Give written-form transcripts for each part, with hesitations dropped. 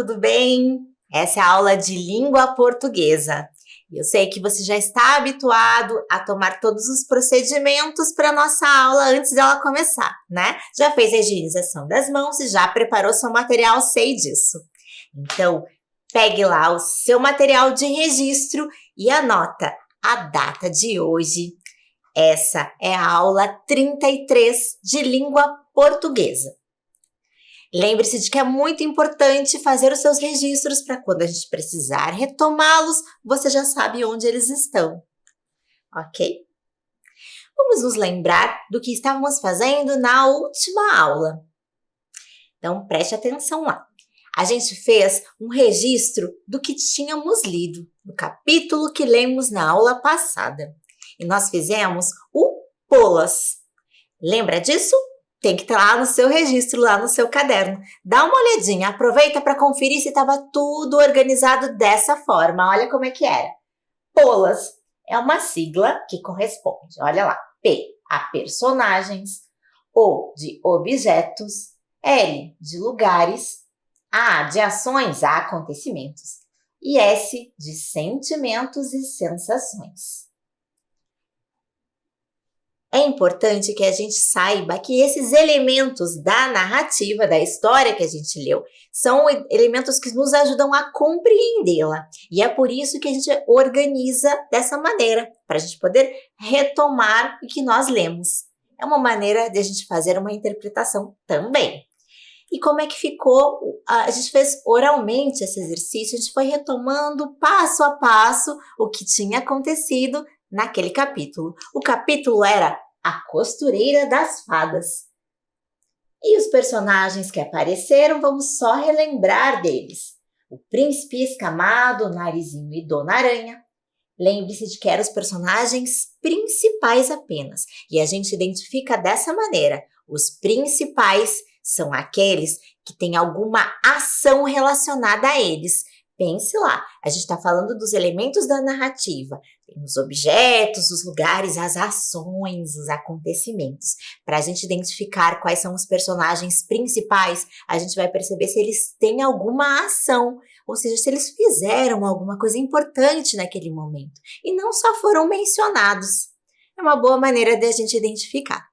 tudo bem? Essa é a aula de língua portuguesa. Eu sei que você já está habituado a tomar todos os procedimentos para a nossa aula antes dela começar, né? Já fez a higienização das mãos e já preparou seu material, sei disso. Então, pegue lá o seu material de registro e anota a data de hoje. Essa é a aula 33 de língua portuguesa. Lembre-se de que é muito importante fazer os seus registros para quando a gente precisar retomá-los, você já sabe onde eles estão, ok? Vamos nos lembrar do que estávamos fazendo na última aula. Então, preste atenção lá. A gente fez um registro do que tínhamos lido, no capítulo que lemos na aula passada. E nós fizemos o POLAS. Lembra disso? Tem que estar lá no seu registro, lá no seu caderno. Dá uma olhadinha, aproveita para conferir se estava tudo organizado dessa forma. Olha como é que era. POLAS é uma sigla que corresponde, olha lá, P, a personagens, O, de objetos, L, de lugares, A, de ações, a acontecimentos, e S, de sentimentos e sensações. É importante que a gente saiba que esses elementos da narrativa, da história que a gente leu, são elementos que nos ajudam a compreendê-la. E é por isso que a gente organiza dessa maneira, para a gente poder retomar o que nós lemos. É uma maneira de a gente fazer uma interpretação também. E como é que ficou? A gente fez oralmente esse exercício, a gente foi retomando passo a passo o que tinha acontecido naquele capítulo. O capítulo era A Costureira das Fadas. E os personagens que apareceram, vamos só relembrar deles. O Príncipe Escamado, Narizinho e Dona Aranha. Lembre-se de que eram os personagens principais apenas. E a gente identifica dessa maneira. Os principais são aqueles que têm alguma ação relacionada a eles. Pense lá, a gente está falando dos elementos da narrativa, tem os objetos, os lugares, as ações, os acontecimentos. Para a gente identificar quais são os personagens principais, a gente vai perceber se eles têm alguma ação, ou seja, se eles fizeram alguma coisa importante naquele momento e não só foram mencionados. É uma boa maneira de a gente identificar.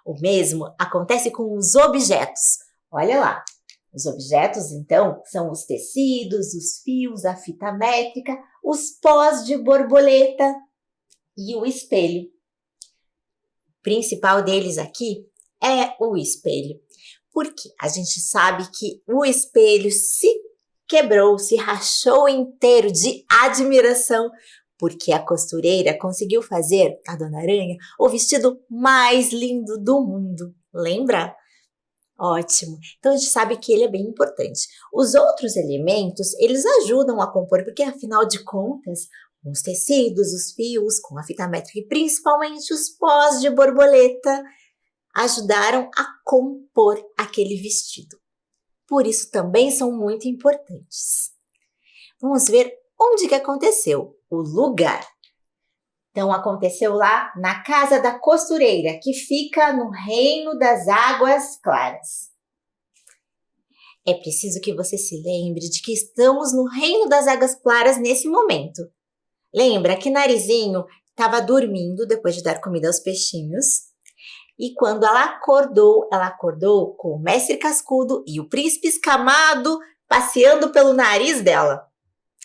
O mesmo acontece com os objetos. Olha lá. Os objetos, então, são os tecidos, os fios, a fita métrica, os pós de borboleta e o espelho. O principal deles aqui é o espelho, porque a gente sabe que o espelho se quebrou, se rachou inteiro de admiração, porque a costureira conseguiu fazer, a Dona Aranha, o vestido mais lindo do mundo. Lembra? Ótimo. Então, a gente sabe que ele é bem importante. Os outros elementos, eles ajudam a compor, porque, afinal de contas, os tecidos, os fios, com a fita métrica e principalmente os pós de borboleta ajudaram a compor aquele vestido. Por isso, também são muito importantes. Vamos ver onde que aconteceu. O lugar. Então, aconteceu lá na casa da costureira, que fica no Reino das Águas Claras. É preciso que você se lembre de que estamos no Reino das Águas Claras nesse momento. Lembra que Narizinho estava dormindo depois de dar comida aos peixinhos. E quando ela acordou com o Mestre Cascudo e o Príncipe Escamado passeando pelo nariz dela.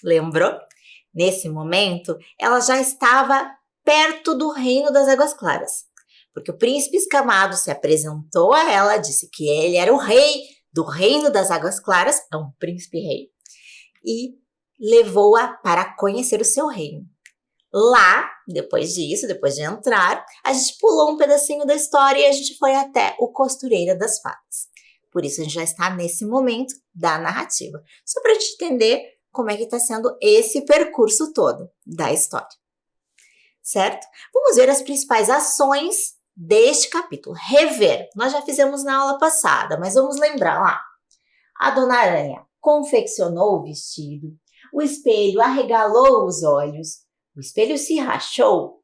Lembrou? Nesse momento, ela já estava perto do Reino das Águas Claras, porque o Príncipe Escamado se apresentou a ela, disse que ele era o rei do Reino das Águas Claras, é um príncipe rei, e levou-a para conhecer o seu reino. Lá, depois disso, depois de entrar, a gente pulou um pedacinho da história e a gente foi até o Costureira das Fadas. Por isso, a gente já está nesse momento da narrativa, só para a gente entender como é que está sendo esse percurso todo da história. Certo? Vamos ver as principais ações deste capítulo. Rever. Nós já fizemos na aula passada, mas vamos lembrar lá. A Dona Aranha confeccionou o vestido, o espelho arregalou os olhos, o espelho se rachou,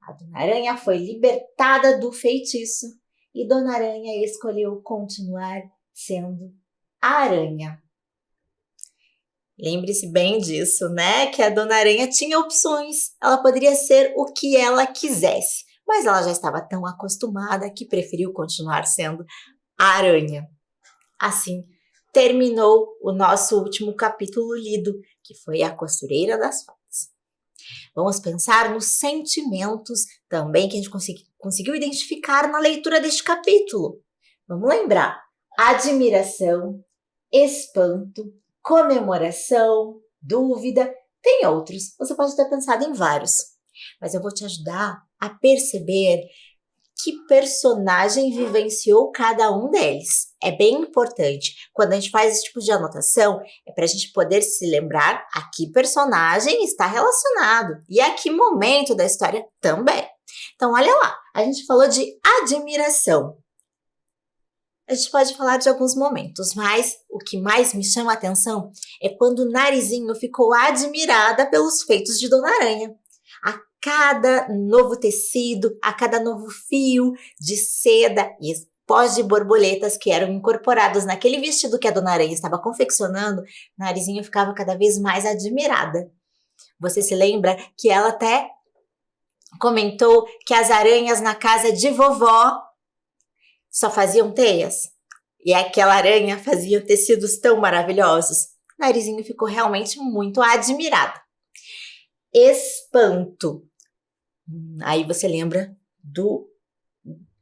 a Dona Aranha foi libertada do feitiço e Dona Aranha escolheu continuar sendo a aranha. Lembre-se bem disso, né? Que a Dona Aranha tinha opções. Ela poderia ser o que ela quisesse, mas ela já estava tão acostumada que preferiu continuar sendo a aranha. Assim, terminou o nosso último capítulo lido, que foi A Costureira das Fadas. Vamos pensar nos sentimentos também que a gente conseguiu identificar na leitura deste capítulo. Vamos lembrar: admiração, espanto, comemoração, dúvida, tem outros. Você pode ter pensado em vários, mas eu vou te ajudar a perceber que personagem vivenciou cada um deles. É bem importante. Quando a gente faz esse tipo de anotação, é para a gente poder se lembrar a que personagem está relacionado e a que momento da história também. Então, olha lá, a gente falou de admiração. A gente pode falar de alguns momentos, mas o que mais me chama a atenção é quando o Narizinho ficou admirada pelos feitos de Dona Aranha. A cada novo tecido, a cada novo fio de seda e pós de borboletas que eram incorporados naquele vestido que a Dona Aranha estava confeccionando, Narizinho ficava cada vez mais admirada. Você se lembra que ela até comentou que as aranhas na casa de vovó só faziam teias? E aquela aranha fazia tecidos tão maravilhosos. Narizinho ficou realmente muito admirado. Espanto. Aí você lembra do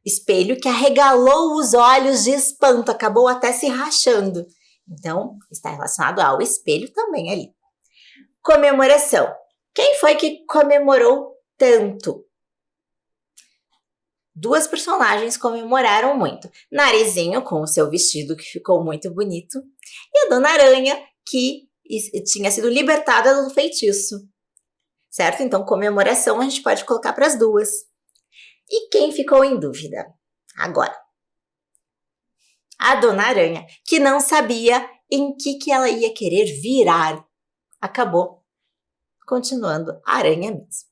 espelho que arregalou os olhos de espanto, acabou até se rachando. Então, está relacionado ao espelho também ali. Comemoração. Quem foi que comemorou tanto? Duas personagens comemoraram muito. Narizinho, com o seu vestido que ficou muito bonito, e a Dona Aranha, que tinha sido libertada do feitiço. Certo? Então, comemoração a gente pode colocar para as duas. E quem ficou em dúvida? Agora, a Dona Aranha, que não sabia em que ela ia querer virar, acabou continuando a aranha mesmo.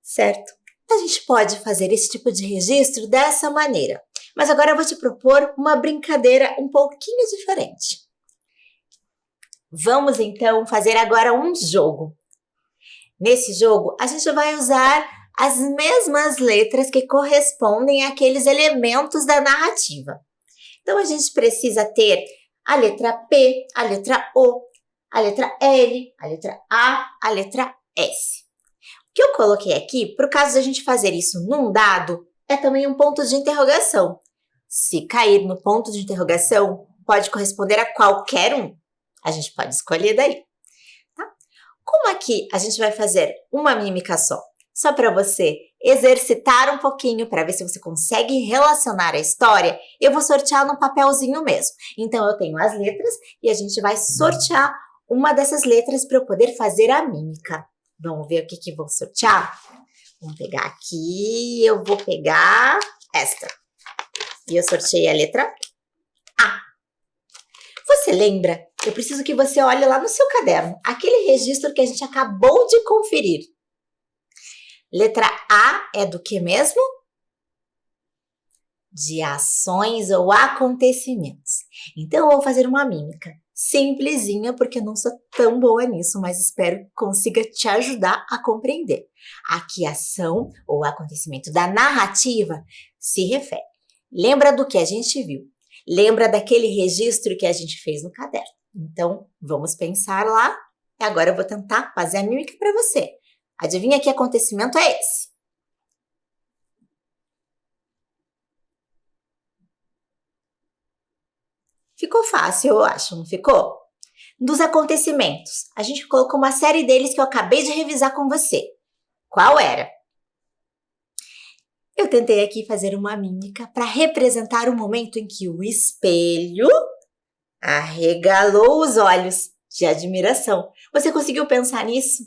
Certo? A gente pode fazer esse tipo de registro dessa maneira. Mas agora eu vou te propor uma brincadeira um pouquinho diferente. Vamos então fazer agora um jogo. Nesse jogo, a gente vai usar as mesmas letras que correspondem àqueles elementos da narrativa. Então, a gente precisa ter a letra P, a letra O, a letra L, a letra A, a letra S. O que eu coloquei aqui, por caso de a gente fazer isso num dado, é também um ponto de interrogação. Se cair no ponto de interrogação, pode corresponder a qualquer um. A gente pode escolher daí. Tá? Como aqui a gente vai fazer uma mímica só para você exercitar um pouquinho, para ver se você consegue relacionar a história, eu vou sortear no papelzinho mesmo. Então, eu tenho as letras e a gente vai sortear uma dessas letras para eu poder fazer a mímica. Vamos ver o que vou sortear? Vamos pegar aqui, eu vou pegar esta. E eu sorteei a letra A. Você lembra? Eu preciso que você olhe lá no seu caderno, aquele registro que a gente acabou de conferir. Letra A é do que mesmo? De ações ou acontecimentos. Então, eu vou fazer uma mímica simplesinha, porque eu não sou tão boa nisso, mas espero que consiga te ajudar a compreender a que ação ou acontecimento da narrativa se refere. Lembra do que a gente viu? Lembra daquele registro que a gente fez no caderno? Então, vamos pensar lá. E agora eu vou tentar fazer a mímica para você. Adivinha que acontecimento é esse? Ficou fácil, eu acho, não ficou? Dos acontecimentos, a gente colocou uma série deles que eu acabei de revisar com você. Qual era? Eu tentei aqui fazer uma mímica para representar o momento em que o espelho arregalou os olhos de admiração. Você conseguiu pensar nisso?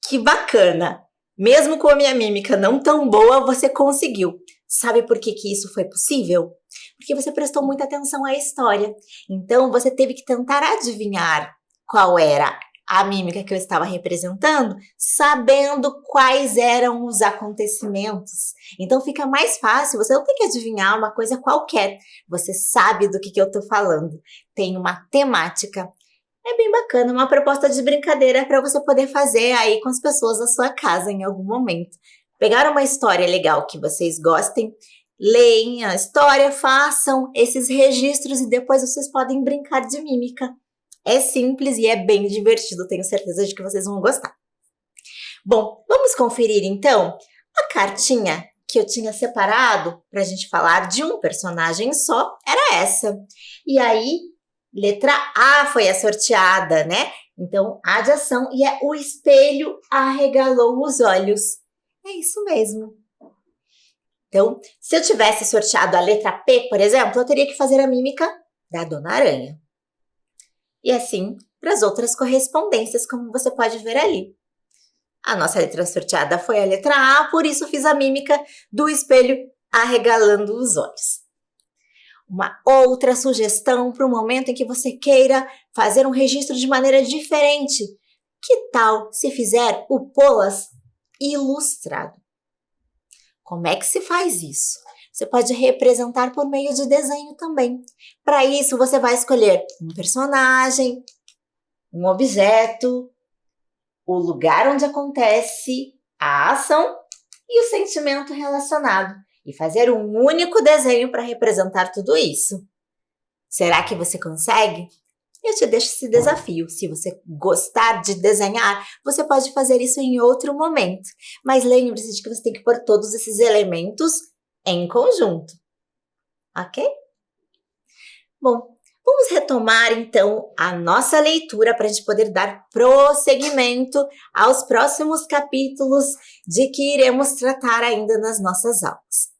Que bacana! Mesmo com a minha mímica não tão boa, você conseguiu. Sabe por que isso foi possível? Porque você prestou muita atenção à história. Então, você teve que tentar adivinhar qual era a mímica que eu estava representando, sabendo quais eram os acontecimentos. Então fica mais fácil, você não tem que adivinhar uma coisa qualquer, você sabe do que eu estou falando. Tem uma temática. É bem bacana, uma proposta de brincadeira para você poder fazer aí com as pessoas da sua casa em algum momento. Pegar uma história legal que vocês gostem, leem a história, façam esses registros e depois vocês podem brincar de mímica. É simples e é bem divertido, tenho certeza de que vocês vão gostar. Bom, vamos conferir então a cartinha que eu tinha separado para a gente falar de um personagem só, era essa. E aí, letra A foi a sorteada, né? Então, A de ação e é o espelho arregalou os olhos. É isso mesmo. Então, se eu tivesse sorteado a letra P, por exemplo, eu teria que fazer a mímica da Dona Aranha. E assim, para as outras correspondências, como você pode ver ali. A nossa letra sorteada foi a letra A, por isso fiz a mímica do espelho arregalando os olhos. Uma outra sugestão para o momento em que você queira fazer um registro de maneira diferente. Que tal se fizer o Polas ilustrado? Como é que se faz isso? Você pode representar por meio de desenho também. Para isso, você vai escolher um personagem, um objeto, o lugar onde acontece a ação e o sentimento relacionado. E fazer um único desenho para representar tudo isso. Será que você consegue? Eu te deixo esse desafio. Se você gostar de desenhar, você pode fazer isso em outro momento. Mas lembre-se de que você tem que pôr todos esses elementos em conjunto. Ok? Bom, vamos retomar então a nossa leitura para a gente poder dar prosseguimento aos próximos capítulos de que iremos tratar ainda nas nossas aulas.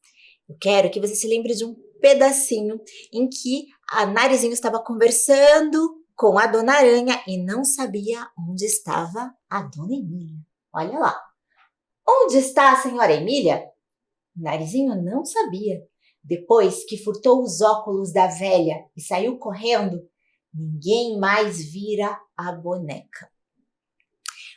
Eu quero que você se lembre de um pedacinho em que a Narizinho estava conversando com a Dona Aranha e não sabia onde estava a Dona Emília. Olha lá. Onde está a senhora Emília? Narizinho não sabia. Depois que furtou os óculos da velha e saiu correndo, ninguém mais vira a boneca.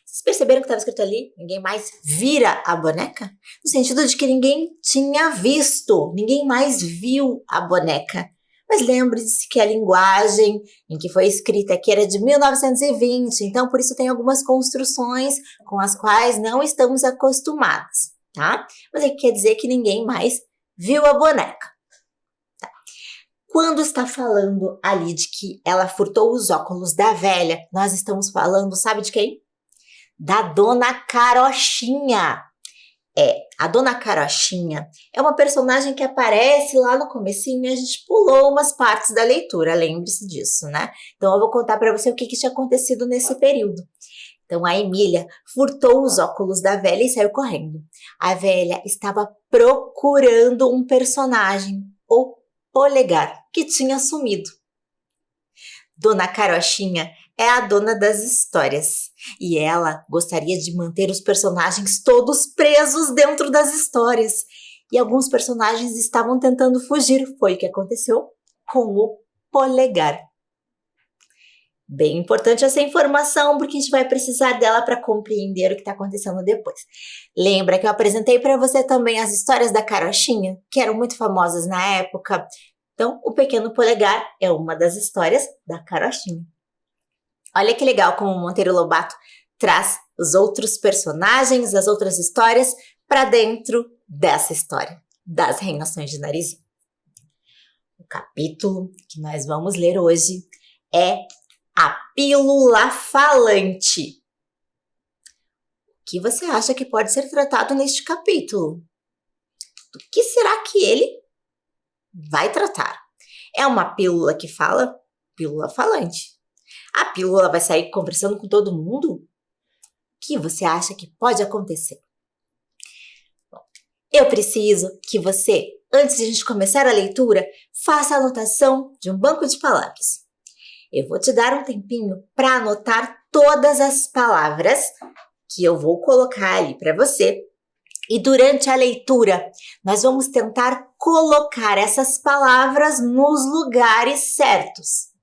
Vocês perceberam que estava escrito ali? Ninguém mais vira a boneca? No sentido de que ninguém tinha visto, ninguém mais viu a boneca. Mas lembre-se que a linguagem em que foi escrita aqui era de 1920, então por isso tem algumas construções com as quais não estamos acostumados, tá? Mas aí quer dizer que ninguém mais viu a boneca. Tá. Quando está falando ali de que ela furtou os óculos da velha, nós estamos falando, sabe de quem? Da Dona Carochinha. A Dona Carochinha é uma personagem que aparece lá no comecinho e a gente pulou umas partes da leitura, lembre-se disso, né? Então eu vou contar para você o que tinha acontecido nesse período. Então a Emília furtou os óculos da velha e saiu correndo. A velha estava procurando um personagem, o Polegar, que tinha sumido. Dona Carochinha é a dona das histórias e ela gostaria de manter os personagens todos presos dentro das histórias. E alguns personagens estavam tentando fugir, foi o que aconteceu com o Polegar. Bem importante essa informação, porque a gente vai precisar dela para compreender o que está acontecendo depois. Lembra que eu apresentei para você também as histórias da Carochinha, que eram muito famosas na época? Então, o Pequeno Polegar é uma das histórias da Carochinha. Olha que legal como o Monteiro Lobato traz os outros personagens, as outras histórias para dentro dessa história das Reinações de Narizinho. O capítulo que nós vamos ler hoje é A Pílula Falante. O que você acha que pode ser tratado neste capítulo? Do que será que ele vai tratar? É uma pílula que fala? Pílula falante. A pílula vai sair conversando com todo mundo? O que você acha que pode acontecer? Bom, eu preciso que você, antes de a gente começar a leitura, faça a anotação de um banco de palavras. Eu vou te dar um tempinho para anotar todas as palavras que eu vou colocar ali para você. E durante a leitura, nós vamos tentar colocar essas palavras nos lugares certos.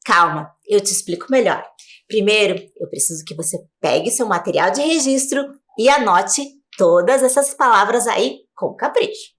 Calma, eu te explico melhor. Primeiro, eu preciso que você pegue seu material de registro e anote todas essas palavras aí com capricho.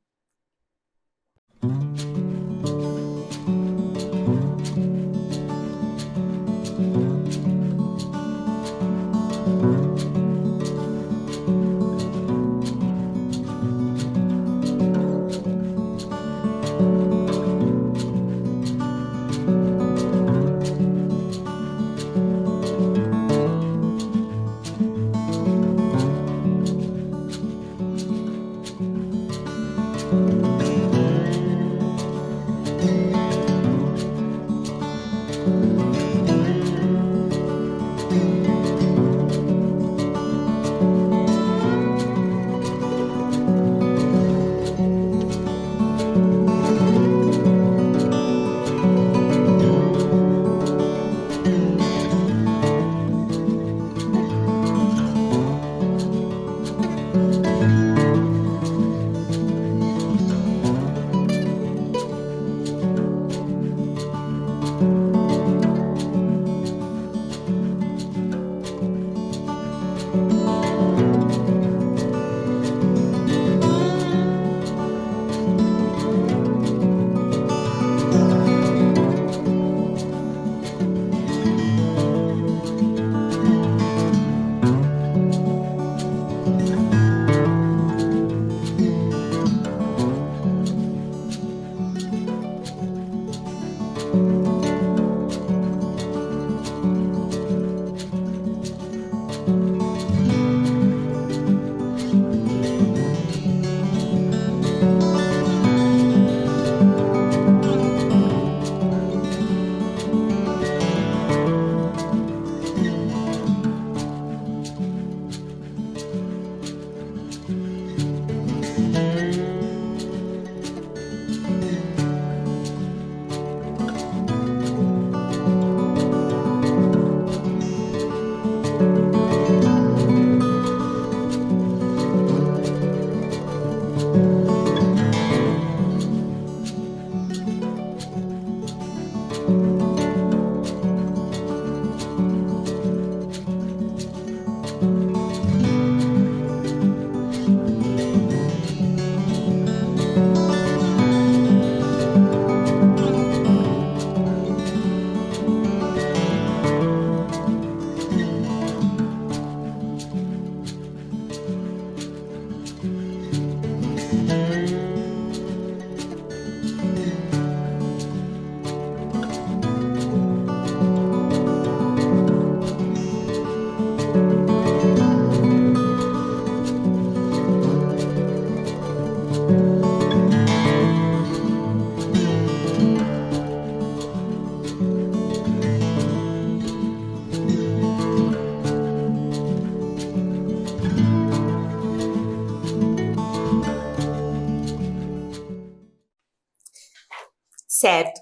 Certo.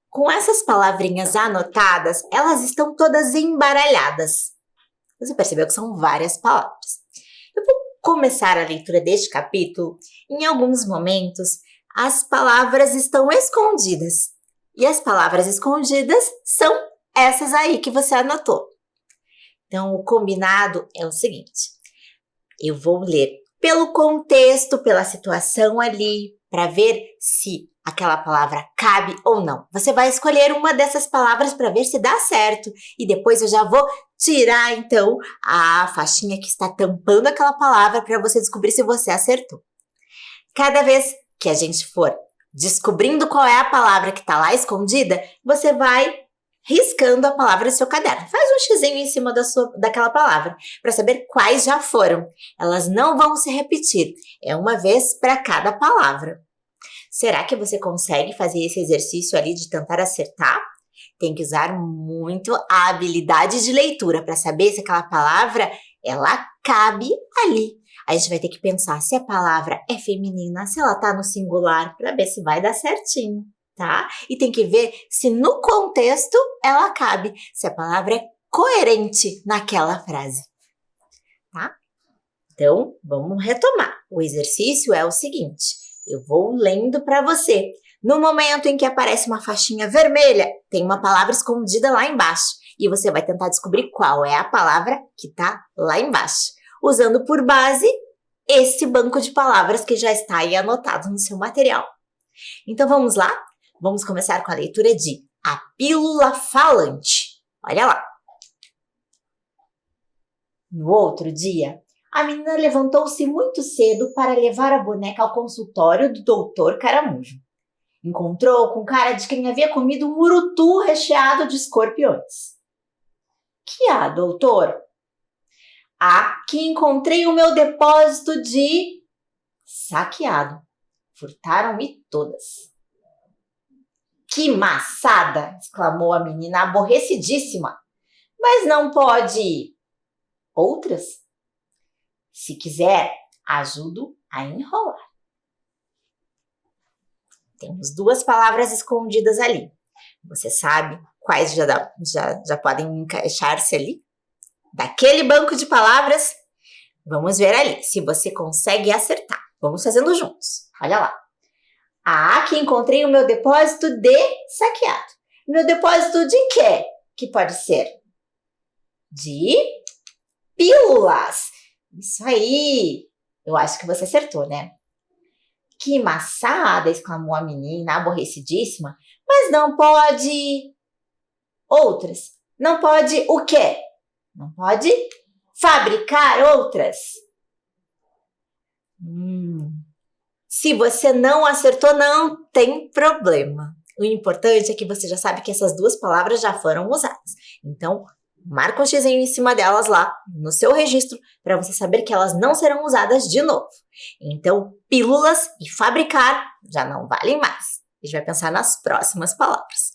Com essas palavrinhas anotadas, elas estão todas embaralhadas. Você percebeu que são várias palavras. Eu vou começar a leitura deste capítulo. Em alguns momentos, as palavras estão escondidas. E as palavras escondidas são essas aí que você anotou. Então, o combinado é o seguinte. Eu vou ler pelo contexto, pela situação ali, para ver se aquela palavra cabe ou não. Você vai escolher uma dessas palavras para ver se dá certo. E depois eu já vou tirar, então, a faixinha que está tampando aquela palavra para você descobrir se você acertou. Cada vez que a gente for descobrindo qual é a palavra que está lá escondida, você vai riscando a palavra no seu caderno. Faz um xizinho em cima daquela palavra para saber quais já foram. Elas não vão se repetir. É uma vez para cada palavra. Será que você consegue fazer esse exercício ali de tentar acertar? Tem que usar muito a habilidade de leitura para saber se aquela palavra, ela cabe ali. A gente vai ter que pensar se a palavra é feminina, se ela está no singular, para ver se vai dar certinho, tá? E tem que ver se no contexto ela cabe, se a palavra é coerente naquela frase, tá? Então, vamos retomar. O exercício é o seguinte. Eu vou lendo para você. No momento em que aparece uma faixinha vermelha, tem uma palavra escondida lá embaixo. E você vai tentar descobrir qual é a palavra que está lá embaixo, usando por base esse banco de palavras que já está aí anotado no seu material. Então vamos lá? Vamos começar com a leitura de A Pílula Falante. Olha lá. No outro dia, a menina levantou-se muito cedo para levar a boneca ao consultório do doutor Caramujo. Encontrou com cara de quem havia comido um urutu recheado de escorpiões. Que há, doutor? Aqui encontrei o meu depósito de... Saqueado. Furtaram-me todas. Que maçada! Exclamou a menina aborrecidíssima. Mas não pode... Outras? Se quiser, ajudo a enrolar. Temos duas palavras escondidas ali. Você sabe quais já podem encaixar-se ali? Daquele banco de palavras, vamos ver ali se você consegue acertar. Vamos fazendo juntos. Olha lá. Aqui encontrei o meu depósito de saqueado. Meu depósito de quê? Que pode ser? De pílulas. Isso aí. Eu acho que você acertou, né? Que maçada, exclamou a menina, aborrecidíssima. Mas não pode... Outras. Não pode o quê? Não pode fabricar outras. Se você não acertou, não tem problema. O importante é que você já sabe que essas duas palavras já foram usadas. Então, marca um xizinho em cima delas lá no seu registro para você saber que elas não serão usadas de novo. Então, pílulas e fabricar já não valem mais. A gente vai pensar nas próximas palavras.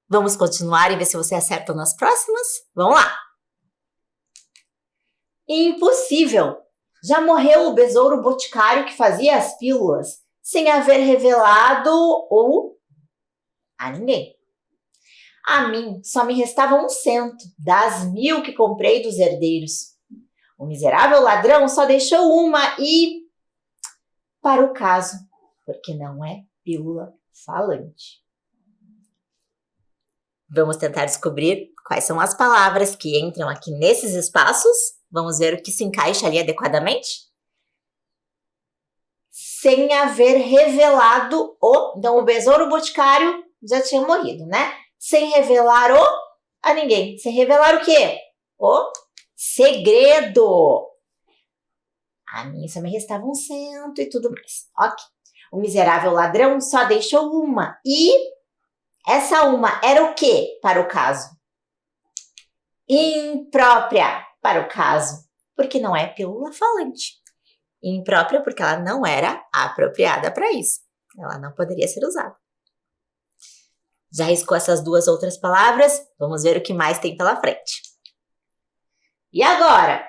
Vamos continuar e ver se você acerta nas próximas? Vamos lá! Impossível! Já morreu o besouro boticário que fazia as pílulas, sem haver revelado a ninguém. A mim só me restava 1 cento das 1000 que comprei dos herdeiros. O miserável ladrão só deixou uma e... Para o caso, porque não é pílula falante. Vamos tentar descobrir quais são as palavras que entram aqui nesses espaços. Vamos ver o que se encaixa ali adequadamente. Sem haver revelado o... Então, o besouro boticário já tinha morrido, né? Sem revelar a ninguém. Sem revelar o quê? O segredo. A mim só me restava 1 cento e tudo mais. Ok. O miserável ladrão só deixou uma. E essa uma era o quê para o caso? Imprópria para o caso, porque não é pílula falante. Imprópria porque ela não era apropriada para isso. Ela não poderia ser usada. Já riscou essas duas outras palavras? Vamos ver o que mais tem pela frente. E agora?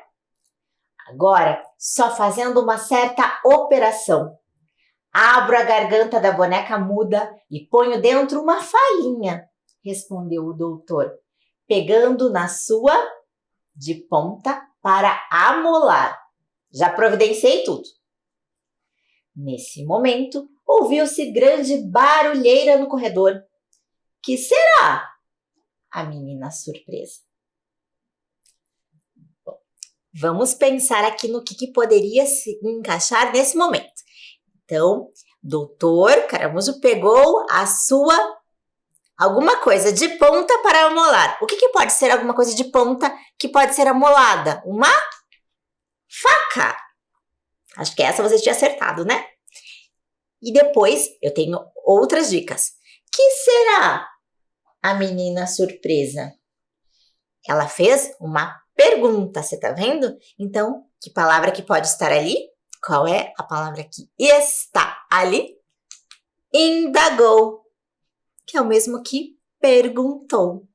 Agora, só fazendo uma certa operação. Abro a garganta da boneca muda e ponho dentro uma falinha, respondeu o doutor, pegando na sua de ponta para amolar. Já providenciei tudo. Nesse momento, ouviu-se grande barulheira no corredor. Que será? A menina surpresa. Bom, vamos pensar aqui no que poderia se encaixar nesse momento. Então, doutor Caramujo pegou a sua alguma coisa de ponta para amolar. O que pode ser alguma coisa de ponta que pode ser amolada? Uma faca. Acho que essa você tinha acertado, né? E depois eu tenho outras dicas. Que será? A menina surpresa. Ela fez uma pergunta, você tá vendo? Então, que palavra que pode estar ali? Qual é a palavra que está ali? Indagou, que é o mesmo que perguntou.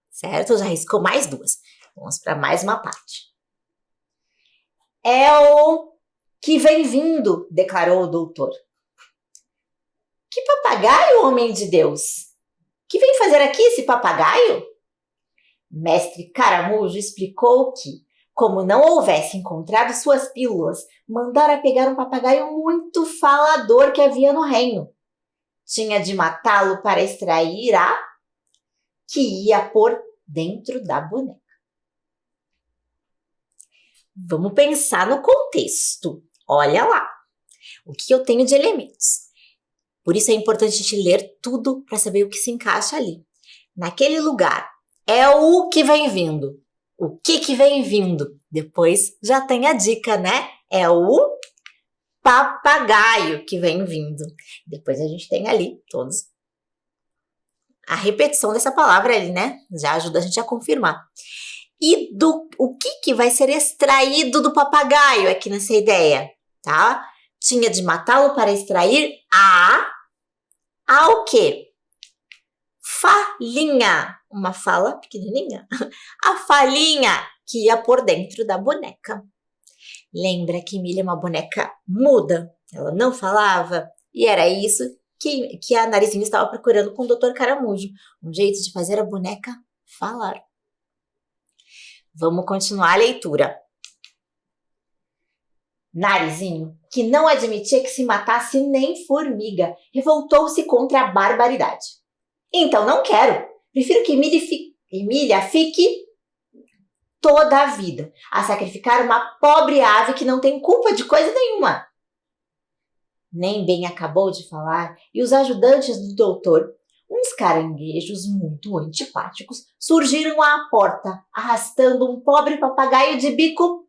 Certo? Já riscou mais duas. Vamos para mais uma parte. É o que vem vindo, declarou o doutor. Que papagaio, homem de Deus! Que vem fazer aqui esse papagaio? Mestre Caramujo explicou que, Como não houvesse encontrado suas pílulas, mandara pegar um papagaio muito falador que havia no reino. Tinha de matá-lo para extrair a que ia pôr dentro da boneca. Vamos pensar no contexto. Olha lá, o que eu tenho de elementos. Por isso é importante a gente ler tudo para saber o que se encaixa ali. Naquele lugar, é o que vem vindo. O que vem vindo? Depois já tem a dica, né? É o papagaio que vem vindo. Depois a gente tem ali todos a repetição dessa palavra ali, né? Já ajuda a gente a confirmar. E o que vai ser extraído do papagaio aqui nessa ideia, tá? Tinha de matá-lo para extrair o quê? Falinha. Uma fala pequenininha. A falinha que ia por dentro da boneca. Lembra que Emília é uma boneca muda? Ela não falava? E era isso que a Narizinho estava procurando com o Dr. Caramujo. Um jeito de fazer a boneca falar. Vamos continuar a leitura. Narizinho, que não admitia que se matasse nem formiga, revoltou-se contra a barbaridade. Então não quero. Prefiro que Emília fique toda a vida a sacrificar uma pobre ave que não tem culpa de coisa nenhuma. Nem bem acabou de falar e os ajudantes do doutor, uns caranguejos muito antipáticos, surgiram à porta, arrastando um pobre papagaio de bico.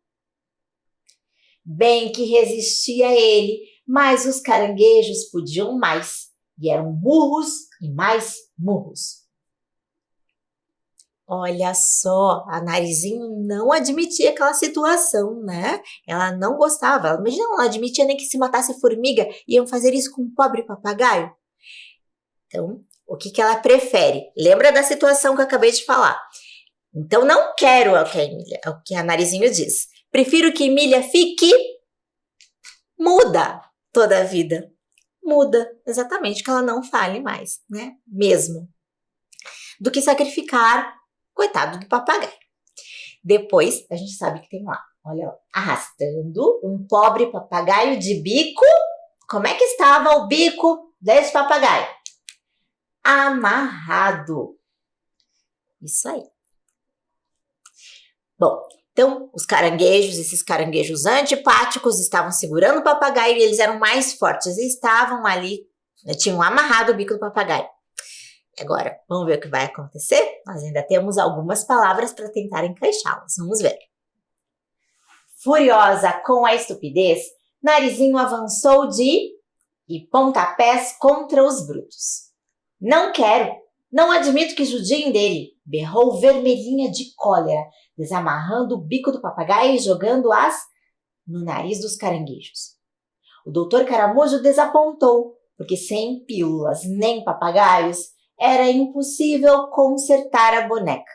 Bem que resistia a ele, mas os caranguejos podiam mais, e eram murros e mais murros. Olha só, a Narizinho não admitia aquela situação, né? Ela não gostava, imagina, ela não admitia nem que se matasse a formiga, iam fazer isso com um pobre papagaio. Então, o que ela prefere? Lembra da situação que eu acabei de falar. Então, não quero o que a Narizinho diz. Prefiro que Emília fique muda toda a vida. Muda, exatamente, que ela não fale mais, né? Mesmo. Do que sacrificar, coitado do papagaio. Depois, a gente sabe que tem lá, olha lá, arrastando um pobre papagaio de bico. Como é que estava o bico desse papagaio? Amarrado. Isso aí. Bom, então os caranguejos, esses caranguejos antipáticos, estavam segurando o papagaio e eles eram mais fortes e estavam ali, tinham amarrado o bico do papagaio. Agora, vamos ver o que vai acontecer? Nós ainda temos algumas palavras para tentar encaixá-las. Vamos ver. Furiosa com a estupidez, Narizinho avançou e pontapés contra os brutos. Não quero, não admito que judiem dele, berrou vermelhinha de cólera, desamarrando o bico do papagaio e jogando-as no nariz dos caranguejos. O doutor Caramujo desapontou, porque sem pílulas nem papagaios, era impossível consertar a boneca.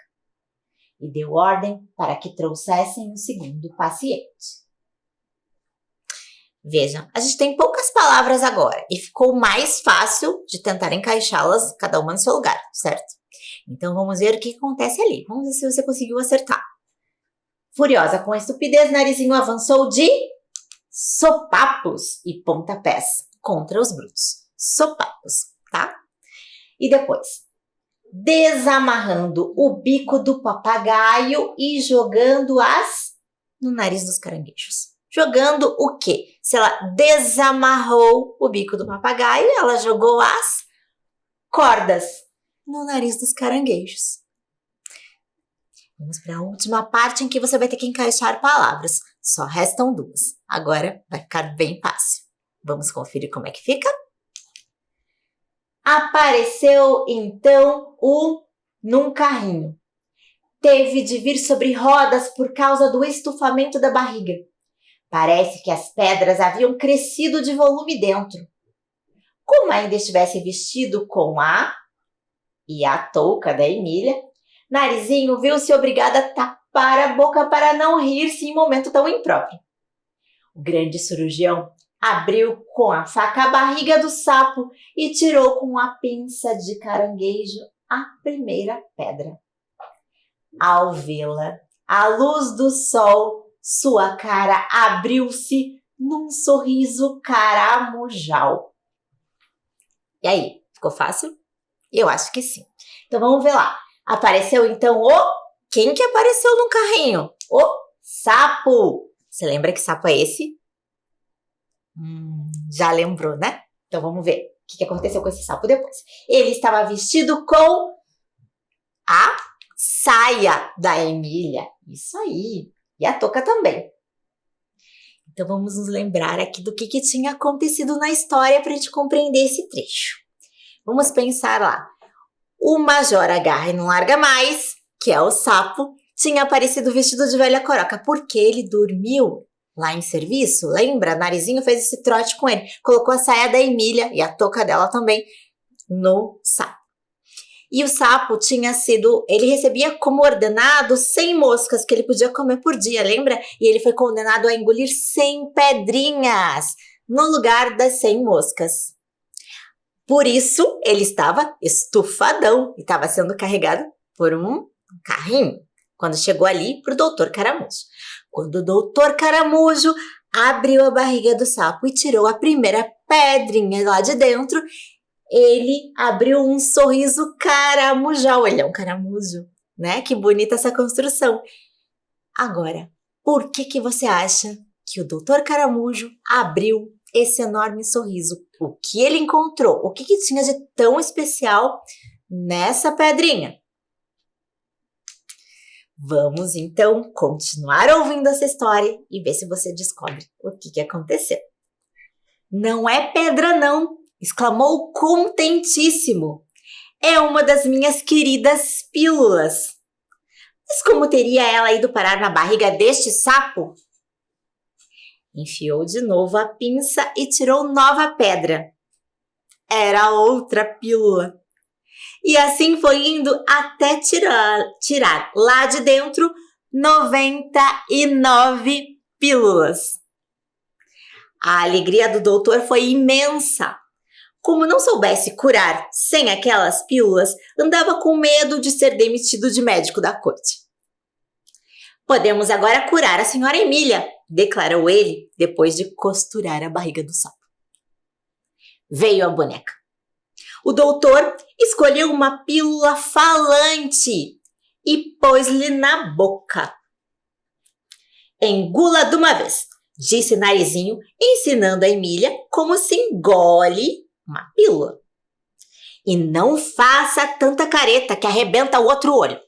E deu ordem para que trouxessem o segundo paciente. Vejam, a gente tem poucas palavras agora e ficou mais fácil de tentar encaixá-las, cada uma no seu lugar, certo? Então vamos ver o que acontece ali. Vamos ver se você conseguiu acertar. Furiosa com a estupidez, Narizinho avançou de sopapos e pontapés contra os brutos. Sopapos, tá? E depois, desamarrando o bico do papagaio e jogando-as no nariz dos caranguejos. Jogando o quê? Se ela desamarrou o bico do papagaio, ela jogou as cordas no nariz dos caranguejos. Vamos para a última parte em que você vai ter que encaixar palavras. Só restam duas. Agora vai ficar bem fácil. Vamos conferir como é que fica? Apareceu então num carrinho. Teve de vir sobre rodas por causa do estufamento da barriga. Parece que as pedras haviam crescido de volume dentro. Como ainda estivesse vestido com a touca da Emília, Narizinho viu-se obrigada a tapar a boca para não rir-se em momento tão impróprio. O grande cirurgião abriu com a faca a barriga do sapo e tirou com a pinça de caranguejo a primeira pedra. Ao vê-la, À luz do sol, sua cara abriu-se num sorriso caramujal. E aí, ficou fácil? Eu acho que sim. Então vamos ver lá. Apareceu então Quem que apareceu no carrinho? O sapo. Você lembra que sapo é esse? Já lembrou, né? Então vamos ver o que aconteceu com esse sapo depois. Ele estava vestido com a saia da Emília. Isso aí. E a touca também. Então vamos nos lembrar aqui do que tinha acontecido na história para a gente compreender esse trecho. Vamos pensar lá. O Major Agarra e Não Larga Mais, que é o sapo, tinha aparecido vestido de velha coroca, porque ele dormiu lá em serviço, lembra? Narizinho fez esse trote com ele, colocou a saia da Emília e a touca dela também no sapo. E o sapo ele recebia como ordenado 100 moscas que ele podia comer por dia, lembra? E ele foi condenado a engolir 100 pedrinhas no lugar das 100 moscas. Por isso, ele estava estufadão e estava sendo carregado por um carrinho, quando chegou ali para o doutor Caramujo. Quando o doutor Caramujo abriu a barriga do sapo e tirou a primeira pedrinha lá de dentro, ele abriu um sorriso caramujal. Ele é um caramujo, né? Que bonita essa construção. Agora, por que você acha que o doutor Caramujo abriu esse enorme sorriso? O que ele encontrou? O que tinha de tão especial nessa pedrinha? Vamos, então, continuar ouvindo essa história e ver se você descobre o que aconteceu. Não é pedra, não! Exclamou contentíssimo. É uma das minhas queridas pílulas. Mas como teria ela ido parar na barriga deste sapo? Enfiou de novo a pinça e tirou nova pedra. Era outra pílula. E assim foi indo até tirar lá de dentro 99 pílulas. A alegria do doutor foi imensa. Como não soubesse curar sem aquelas pílulas, andava com medo de ser demitido de médico da corte. Podemos agora curar a senhora Emília, declarou ele, depois de costurar a barriga do sapo. Veio a boneca. O doutor escolheu uma pílula falante e pôs-lhe na boca. Engula de uma vez, disse Narizinho, ensinando a Emília como se engole uma pílula. E não faça tanta careta que arrebenta o outro olho.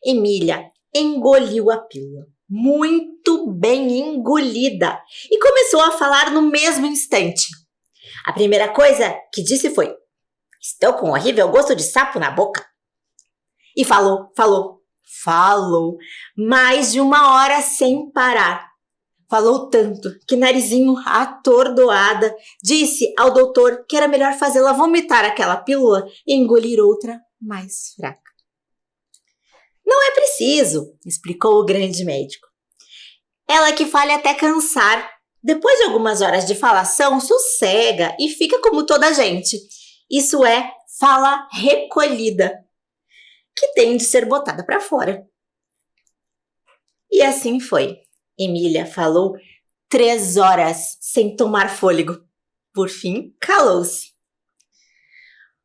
Emília engoliu a pílula, muito bem engolida, e começou a falar no mesmo instante. A primeira coisa que disse foi: estou com um horrível gosto de sapo na boca. E falou mais de 1 hora sem parar. Falou tanto que Narizinho, atordoada, disse ao doutor que era melhor fazê-la vomitar aquela pílula e engolir outra mais fraca. Não é preciso, explicou o grande médico. Ela que fale até cansar. Depois de algumas horas de falação, sossega e fica como toda a gente. Isso é fala recolhida, que tem de ser botada para fora. E assim foi. Emília falou 3 horas sem tomar fôlego. Por fim, calou-se.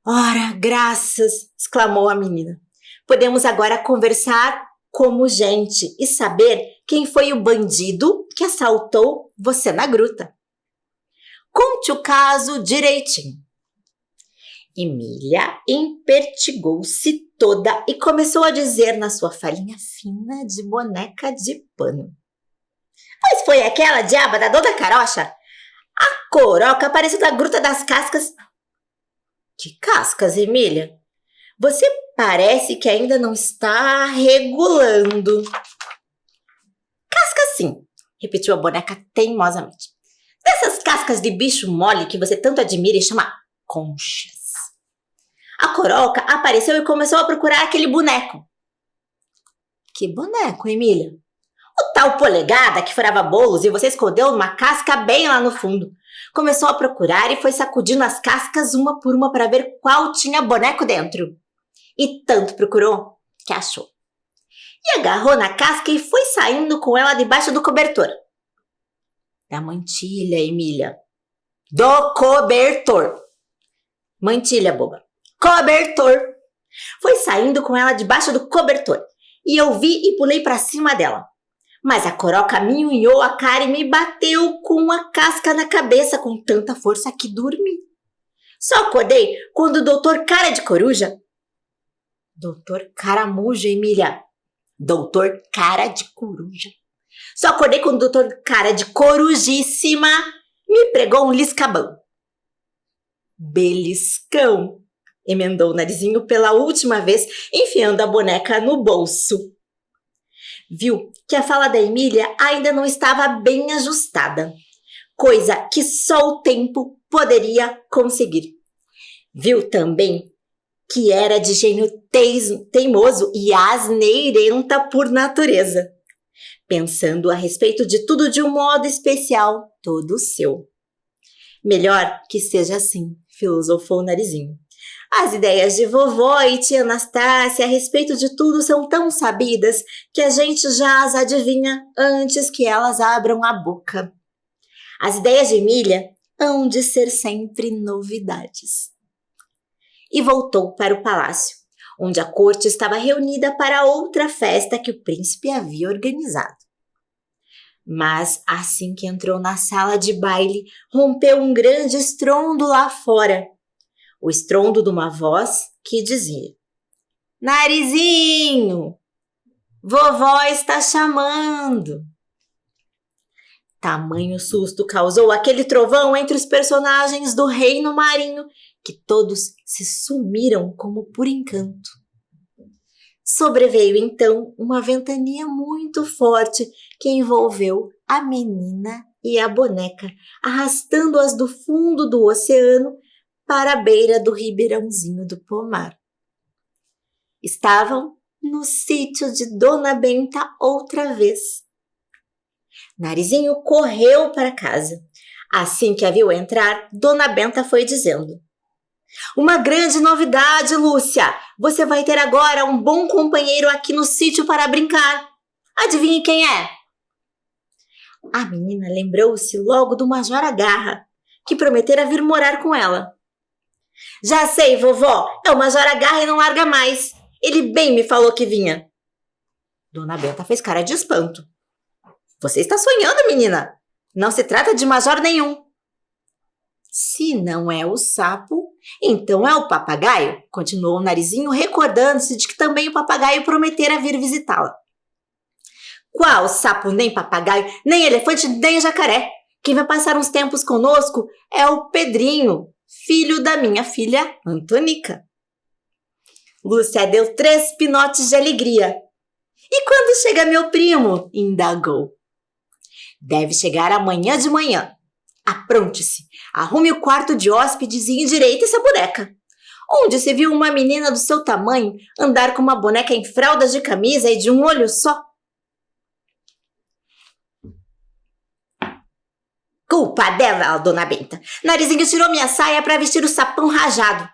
Ora, graças! Exclamou a menina. Podemos agora conversar como gente e saber quem foi o bandido que assaltou você na gruta. Conte o caso direitinho. Emília empertigou-se toda e começou a dizer na sua falinha fina de boneca de pano. Pois foi aquela diaba da Dona Carocha? A Coroca apareceu da Gruta das Cascas. Que cascas, Emília? Você parece que ainda não está regulando. Cascas sim, repetiu a boneca teimosamente. Dessas cascas de bicho mole que você tanto admira e chama conchas. A Coroca apareceu e começou a procurar aquele boneco. Que boneco, Emília? O tal Polegada que furava bolos e você escondeu numa casca bem lá no fundo. Começou a procurar e foi sacudindo as cascas uma por uma para ver qual tinha boneco dentro. E tanto procurou que achou. e agarrou na casca e foi saindo com ela debaixo do cobertor. Da mantilha, Emília. Do cobertor. Mantilha, boba. Cobertor. Foi saindo com ela debaixo do cobertor. E eu vi e pulei para cima dela. Mas a coroca me unhou a cara e me bateu com a casca na cabeça com tanta força que dormi. Só acordei quando o doutor Cara de Coruja... Doutor Caramujo, Emília. Doutor Cara de Coruja. Só acordei quando o doutor Cara de Corujíssima me pregou um liscabão. Beliscão, emendou o Narizinho pela última vez, enfiando a boneca no bolso. Viu que a fala da Emília ainda não estava bem ajustada, coisa que só o tempo poderia conseguir. Viu também que era de gênio teimoso e asneirenta por natureza, pensando a respeito de tudo de um modo especial, todo seu. Melhor que seja assim, filosofou o Narizinho. As ideias de vovó e tia Anastácia a respeito de tudo são tão sabidas que a gente já as adivinha antes que elas abram a boca. As ideias de Emília hão de ser sempre novidades. E voltou para o palácio, onde a corte estava reunida para outra festa que o príncipe havia organizado. Mas, assim que entrou na sala de baile, rompeu um grande estrondo lá fora. O estrondo de uma voz que dizia: Narizinho, vovó está chamando. Tamanho susto causou aquele trovão entre os personagens do reino marinho que todos se sumiram como por encanto. Sobreveio então uma ventania muito forte que envolveu a menina e a boneca, arrastando-as do fundo do oceano para a beira do ribeirãozinho do pomar. Estavam no sítio de Dona Benta outra vez. Narizinho correu para casa. Assim que a viu entrar, Dona Benta foi dizendo: Uma grande novidade, Lúcia! Você vai ter agora um bom companheiro aqui no sítio para brincar. Adivinhe quem é? A menina lembrou-se logo do Major Agarra, que prometera vir morar com ela. Já sei, vovó, é o Major Agarra e não larga mais. Ele bem me falou que vinha. Dona Benta fez cara de espanto. Você está sonhando, menina? Não se trata de major nenhum. Se não é o sapo, então é o papagaio, continuou o Narizinho, recordando-se de que também o papagaio prometera vir visitá-la. Qual sapo, nem papagaio, nem elefante, nem jacaré? Quem vai passar uns tempos conosco é o Pedrinho, filho da minha filha Antonica. Lúcia deu 3 pinotes de alegria. E quando chega meu primo? Indagou. Deve chegar amanhã de manhã. Apronte-se, arrume o quarto de hóspedes e endireite essa boneca. Onde se viu uma menina do seu tamanho andar com uma boneca em fraldas de camisa e de um olho só? Culpa dela, Dona Benta. Narizinho tirou minha saia para vestir o sapão rajado,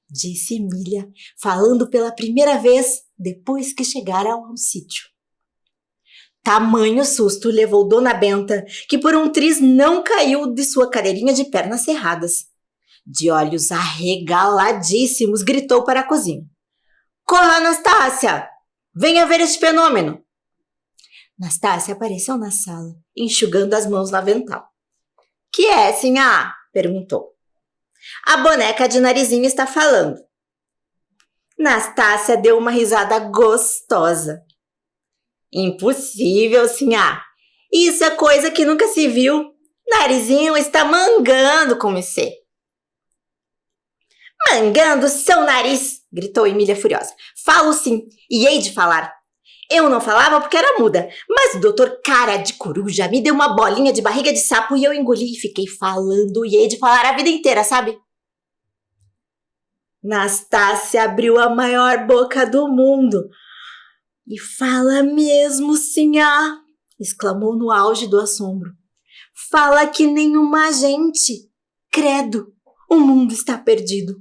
disse Emília, falando pela primeira vez depois que chegara ao sítio. Tamanho susto levou Dona Benta, que por um triz não caiu de sua cadeirinha de pernas cerradas. De olhos arregaladíssimos, gritou para a cozinha. Corra, Anastácia! Venha ver este fenômeno! Anastácia apareceu na sala, enxugando as mãos no avental. Que é, sinhá? Perguntou. A boneca de Narizinho está falando. Anastácia deu uma risada gostosa. Impossível, sinhá. Isso é coisa que nunca se viu. Narizinho está mangando com você. Mangando seu nariz, gritou Emília furiosa. Falo sim, e hei de falar. Eu não falava porque era muda, mas o doutor Cara de Coruja me deu uma bolinha de barriga de sapo e eu engoli e fiquei falando e hei de falar a vida inteira, sabe? Anastácia abriu a maior boca do mundo. E fala mesmo, sinhá, exclamou no auge do assombro. Fala que nenhuma gente. Credo, o mundo está perdido.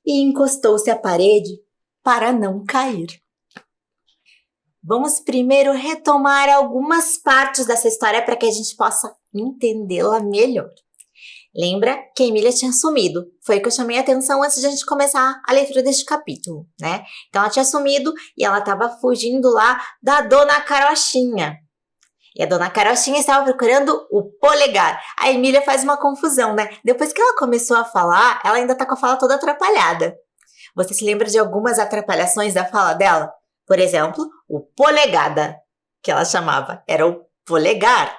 E encostou-se à parede para não cair. vamos primeiro retomar algumas partes dessa história para que a gente possa entendê-la melhor. Lembra que a Emília tinha sumido. Foi o que eu chamei a atenção antes de a gente começar a leitura deste capítulo, né? Então ela tinha sumido e ela estava fugindo lá da Dona Carochinha. E a Dona Carochinha estava procurando o polegar. A Emília faz uma confusão, né? Depois que ela começou a falar, ela ainda tá com a fala toda atrapalhada. Você se lembra de algumas atrapalhações da fala dela? Por exemplo, o polegada, que ela chamava, era o polegar.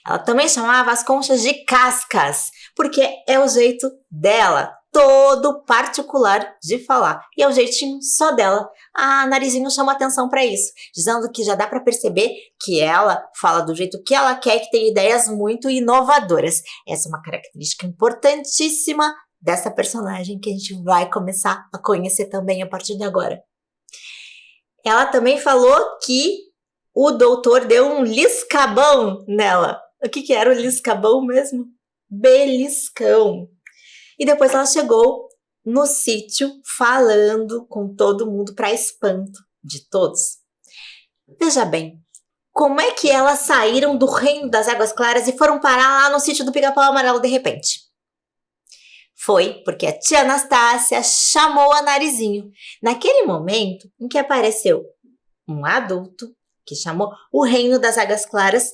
Ela também chamava as conchas de cascas, porque é o jeito dela, todo particular de falar. E é o jeitinho só dela. A Narizinho chama atenção para isso, dizendo que já dá para perceber que ela fala do jeito que ela quer e que tem ideias muito inovadoras. Essa é uma característica importantíssima dessa personagem que a gente vai começar a conhecer também a partir de agora. Ela também falou que o doutor deu um liscabão nela. O que era o liscabão mesmo? Beliscão. E depois ela chegou no sítio falando com todo mundo para espanto de todos. Veja bem, como é que elas saíram do reino das águas claras e foram parar lá no sítio do Pica-Pau Amarelo de repente? Foi porque a tia Anastácia chamou a Narizinho. Naquele momento em que apareceu um adulto que chamou o reino das águas claras,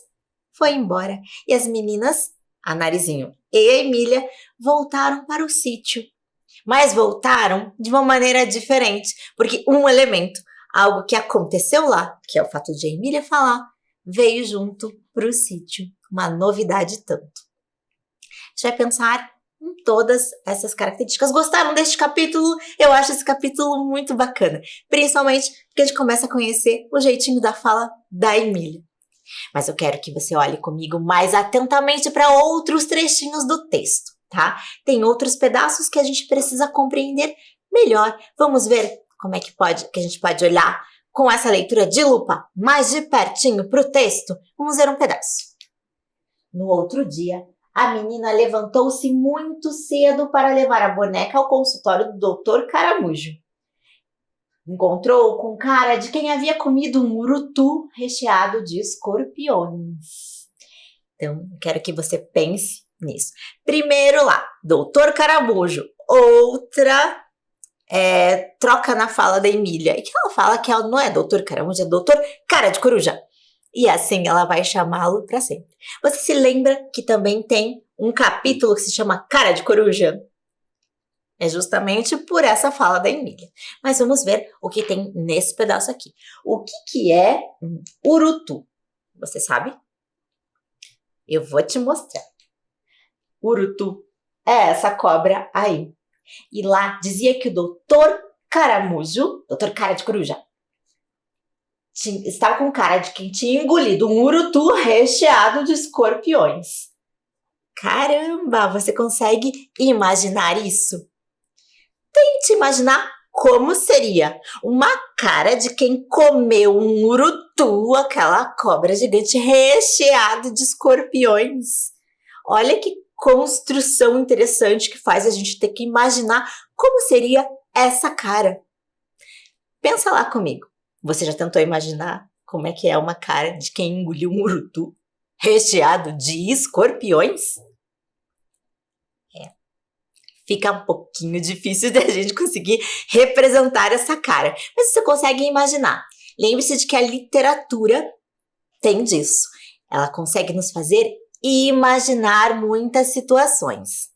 foi embora. E as meninas, a Narizinho e a Emília, voltaram para o sítio. Mas voltaram de uma maneira diferente, porque um elemento, algo que aconteceu lá, que é o fato de a Emília falar, veio junto para o sítio. Uma novidade tanto. A gente vai pensar em todas essas características. Gostaram deste capítulo? Eu acho esse capítulo muito bacana, principalmente porque a gente começa a conhecer o jeitinho da fala da Emília. Mas eu quero que você olhe comigo mais atentamente para outros trechinhos do texto, tá? Tem outros pedaços que a gente precisa compreender melhor. Vamos ver como é que a gente pode olhar com essa leitura de lupa mais de pertinho para o texto. Vamos ver um pedaço. No outro dia, a menina levantou-se muito cedo para levar a boneca ao consultório do Dr. Caramujo. Encontrou com cara de quem havia comido um urutu recheado de escorpiões. Então, eu quero que você pense nisso. Primeiro lá, Doutor Caramujo. Outra troca na fala da Emília. E que ela fala que ela não é Doutor Caramujo, é Doutor Cara de Coruja. E assim ela vai chamá-lo para sempre. Você se lembra que também tem um capítulo que se chama Cara de Coruja? É justamente por essa fala da Emília. Mas vamos ver o que tem nesse pedaço aqui. O que é um urutu? Você sabe? Eu vou te mostrar. Urutu é essa cobra aí. E lá dizia que o doutor Caramujo, doutor Cara de Coruja, estava com cara de quem tinha engolido um urutu recheado de escorpiões. Caramba, você consegue imaginar isso? Tente imaginar como seria uma cara de quem comeu um urutu, aquela cobra gigante recheado de escorpiões. Olha que construção interessante que faz a gente ter que imaginar como seria essa cara. Pensa lá comigo. Você já tentou imaginar como é que é uma cara de quem engoliu um urutu recheado de escorpiões? Fica um pouquinho difícil da gente conseguir representar essa cara. Mas você consegue imaginar. Lembre-se de que a literatura tem disso. Ela consegue nos fazer imaginar muitas situações.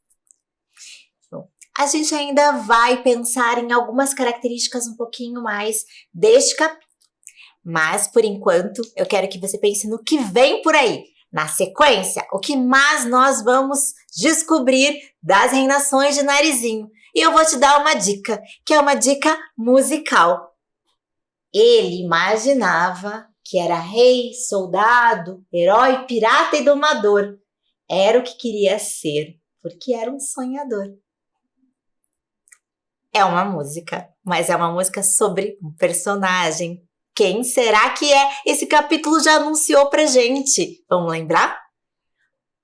Bom, a gente ainda vai pensar em algumas características um pouquinho mais deste capítulo. Mas, por enquanto, eu quero que você pense no que vem por aí. Na sequência, o que mais nós vamos descobrir das reinações de Narizinho. E eu vou te dar uma dica, que é uma dica musical. Ele imaginava que era rei, soldado, herói, pirata e domador. Era o que queria ser, porque era um sonhador. É uma música, mas é uma música sobre um personagem. Quem será que é? Esse capítulo já anunciou pra gente. Vamos lembrar?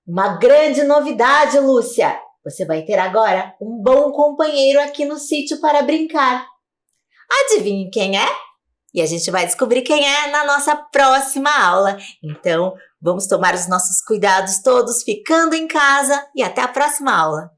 Uma grande novidade, Lúcia! Você vai ter agora um bom companheiro aqui no sítio para brincar. Adivinhe quem é? E a gente vai descobrir quem é na nossa próxima aula. Então, vamos tomar os nossos cuidados todos ficando em casa e até a próxima aula.